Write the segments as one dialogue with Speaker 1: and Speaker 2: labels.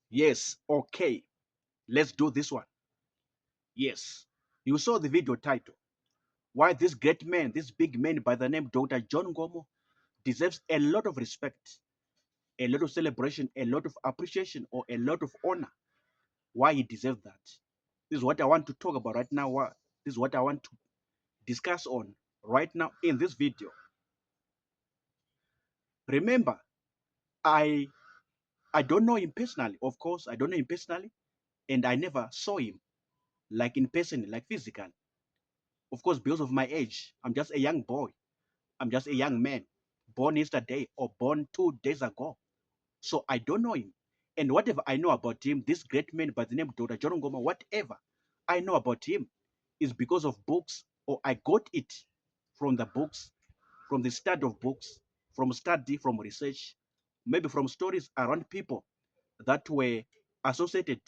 Speaker 1: Yes, okay. Let's do this one. Yes. You saw the video title. Why this great man, this big man by the name Dr. John Nkomo deserves a lot of respect, a lot of celebration, a lot of appreciation, or a lot of honor. Why he deserves that. This is what I want to talk about right now. This is what I want to discuss on right now in this video. Remember, I I don't know him personally. Of course, I don't know him personally, and I never saw him like in person, like physically. Of course, because of my age, I'm just a young boy. I'm just a young man, born yesterday or born 2 days ago. So I don't know him. And whatever I know about him, this great man by the name of Dr. John Ngoma, whatever I know about him is because of books, or I got it from the books, from the study of books, from study, from research, maybe from stories around people that were associated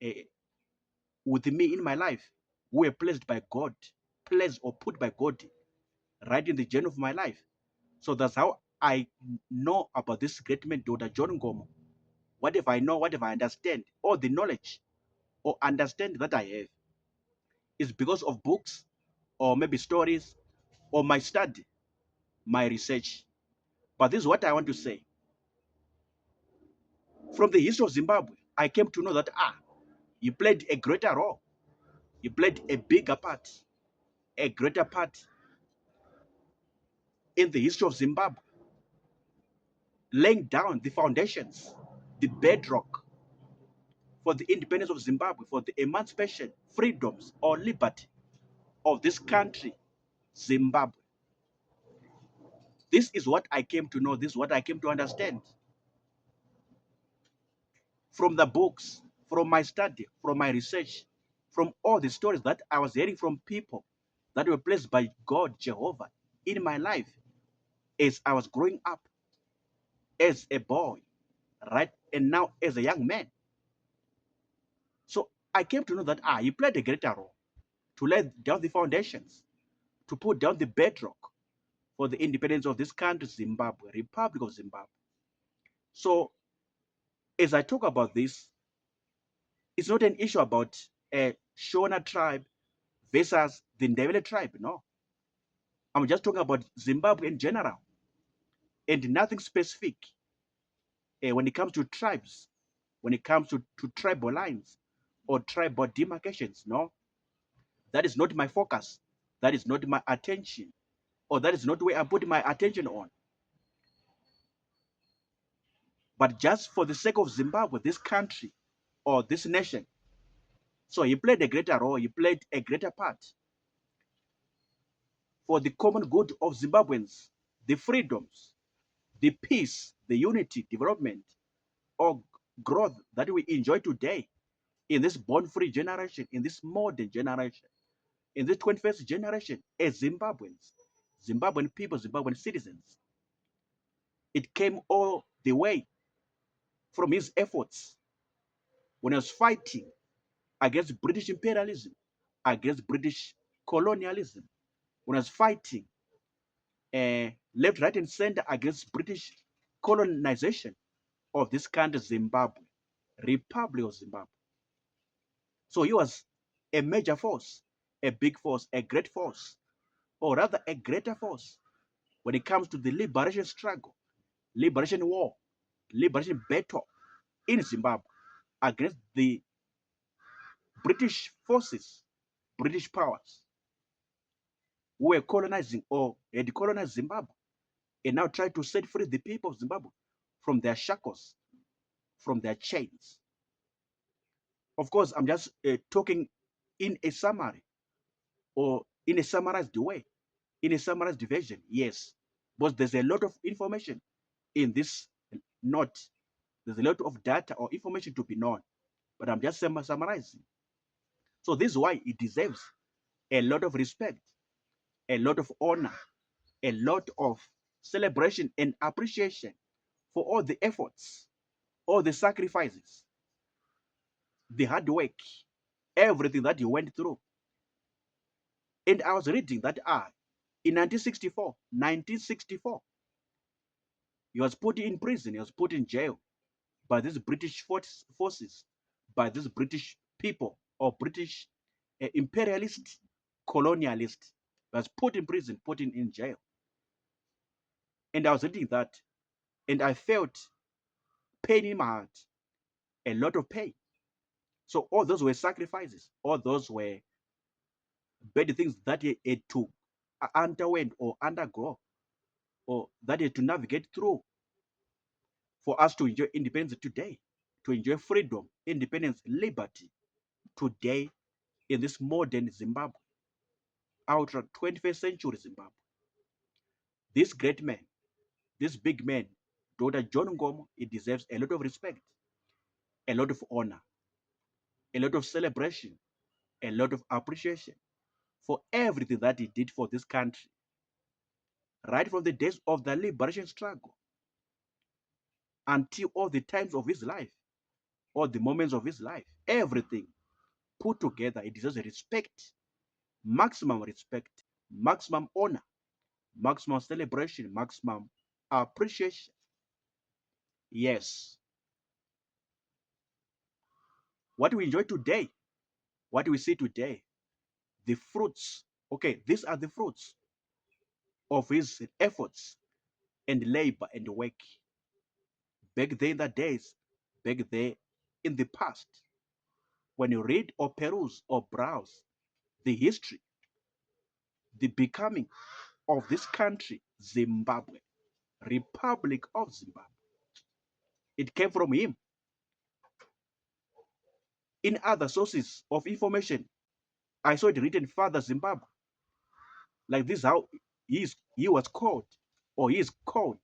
Speaker 1: uh, with me in my life, who were placed by God, placed or put by God right in the journey of my life. So that's how I know about this great man, Dr. John Ngomo. Whatever I know, whatever I understand, all the knowledge or understanding that I have is because of books or maybe stories or my study, my research. But this is what I want to say. From the history of Zimbabwe, I came to know that you played a greater role. You played a bigger part, a greater part in the history of Zimbabwe, laying down the foundations, the bedrock for the independence of Zimbabwe, for the emancipation, freedoms, or liberty of this country, Zimbabwe. This is what I came to know. This is what I came to understand from the books, from my study, from my research, from all the stories that I was hearing from people that were placed by God, Jehovah, in my life as I was growing up as a boy, right? And now as a young man. So I came to know that he played a greater role to lay down the foundations, to put down the bedrock for the independence of this country, Zimbabwe, Republic of Zimbabwe. So as I talk about this, it's not an issue about a Shona tribe versus the Ndebele tribe. No, I'm just talking about Zimbabwe in general and nothing specific when it comes to tribes, when it comes to tribal lines or tribal demarcations. No, that is not my focus. That is not my attention, or that is not where I put my attention on. But just for the sake of Zimbabwe, this country or this nation. So he played a greater role, he played a greater part for the common good of Zimbabweans, the freedoms, the peace, the unity, development, or growth that we enjoy today in this born-free generation, in this modern generation, in the 21st generation as Zimbabweans, Zimbabwean people, Zimbabwean citizens. It came all the way from his efforts when he was fighting against British imperialism, against British colonialism, when he was fighting left, right, and center against British colonization of this country, Zimbabwe, Republic of Zimbabwe. So he was a major force, a big force, a great force, or rather a greater force when it comes to the liberation struggle, liberation war, liberation battle in Zimbabwe against the British forces, British powers who were colonizing or had colonized Zimbabwe and now try to set free the people of Zimbabwe from their shackles, from their chains. Of course, I'm just talking in a summary or in a summarized way, in a summarized version, yes. But there's a lot of information in this note. There's a lot of data or information to be known, but I'm just summarizing. So this is why it deserves a lot of respect, a lot of honor, a lot of celebration and appreciation for all the efforts, all the sacrifices, the hard work, everything that you went through. And I was reading that in 1964, he was put in prison, he was put in jail by these British forces, by these British people or British imperialist, colonialist, was put in prison, put in jail. And I was reading that, and I felt pain in my heart, a lot of pain. So all those were sacrifices, all those were bad things that he had to underwent or undergo, or that he had to navigate through for us to enjoy independence today, to enjoy freedom, independence, liberty today in this modern Zimbabwe, outer 21st century Zimbabwe. This great man, this big man, Dr. John Nkomo, he deserves a lot of respect, a lot of honor, a lot of celebration, a lot of appreciation for everything that he did for this country, right from the days of the liberation struggle until all the times of his life, all the moments of his life, everything put together, he deserves respect, maximum honor, maximum celebration, maximum appreciation. Yes, what we enjoy today, what we see today, the fruits, okay, these are the fruits of his efforts and labor and work back there in the days, back there in the past. When you read or peruse or browse the history, the becoming of this country, Zimbabwe, Republic of Zimbabwe, it came from him. In other sources of information, I saw it written Father Zimbabwe. Like this, how he was called, or he is called,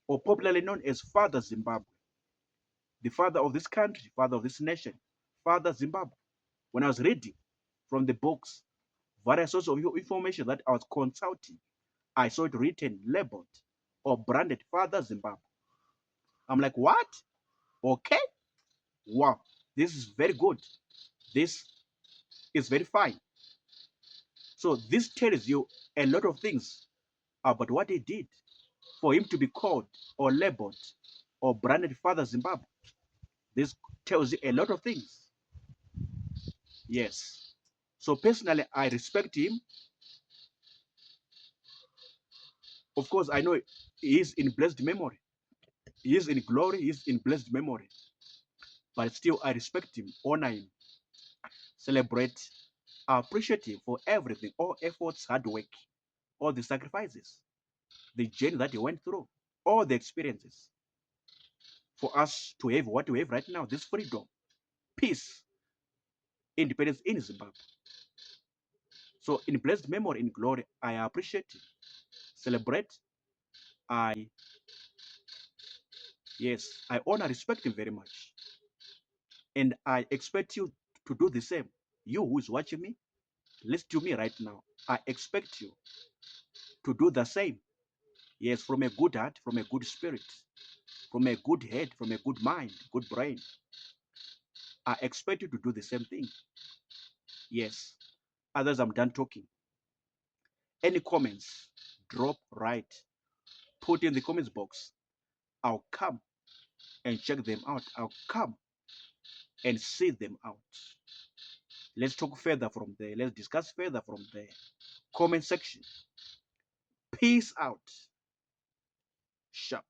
Speaker 1: or popularly known as Father Zimbabwe, the father of this country, father of this nation, Father Zimbabwe. When I was reading from the books, various sources of information that I was consulting, I saw it written, labeled, or branded Father Zimbabwe. I'm like, what? Okay. Wow. This is very good. This is very fine. So this tells you a lot of things about what he did for him to be called or labeled or branded Father Zimbabwe. This tells you a lot of things. Yes. So personally, I respect him. Of course, I know he is in blessed memory. He is in glory. He is in blessed memory. But still, I respect him, honor him, celebrate, appreciate him for everything, all efforts, hard work, all the sacrifices, the journey that he went through, all the experiences for us to have what we have right now, this freedom, peace, independence in Zimbabwe. So in blessed memory, in glory, I appreciate it, celebrate, I, yes, I honor, respect him very much. And I expect you to do the same. You who is watching me, listen to me right now. I expect you to do the same. Yes, from a good heart, from a good spirit, from a good head, from a good mind, good brain. I expect you to do the same thing. Yes. Others, I'm done talking. Any comments, drop right. Put in the comments box. I'll come and check them out. I'll come and see them out. Let's talk further from there. Let's discuss further from there. Comment section. Peace out. Sharp.